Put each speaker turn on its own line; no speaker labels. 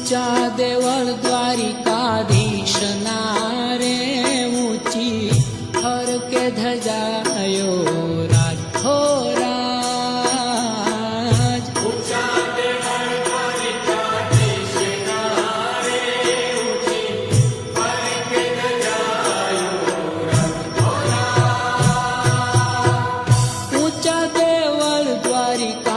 ऊंचा देवळ द्वारिकाधीशना रे ऊंची हर के धजायो राज हो राज। ऊंचा देवळ द्वारिकाधीशना रे ऊंची हर के धजायो राज हो राज। ऊंचा देवळ द्वारिका